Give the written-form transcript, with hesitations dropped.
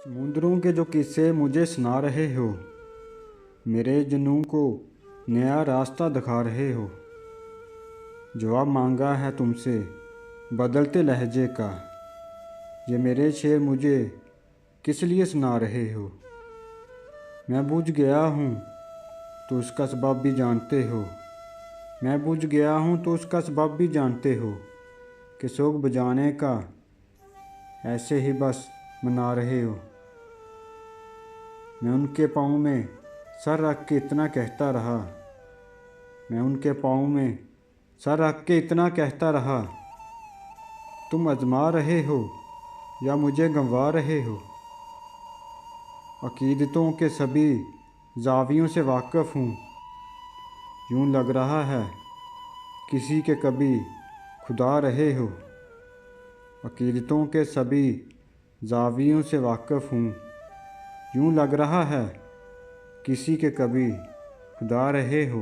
समुद्रों के जो किस्से मुझे सुना रहे हो, मेरे जुनून को नया रास्ता दिखा रहे हो। जवाब मांगा है तुमसे बदलते लहजे का, ये मेरे शेर मुझे किस लिए सुना रहे हो। मैं बुझ गया हूँ तो उसका सबब भी जानते हो। मैं बुझ गया हूँ तो उसका सबब भी जानते हो कि शौक बजाने का ऐसे ही बस मना रहे हो। मैं उनके पाँव में सर रख के इतना कहता रहा, मैं उनके पाँव में सर रख के इतना कहता रहा, तुम आजमा रहे हो या मुझे गंवा रहे हो। अकीदतों के सभी जावियों से वाकिफ़ हूँ, यूँ लग रहा है किसी के कभी खुदा रहे हो। अकीदतों के सभी जावियों से वाकिफ़ हूँ, यूँ लग रहा है किसी के कभी खुदा रहे हो।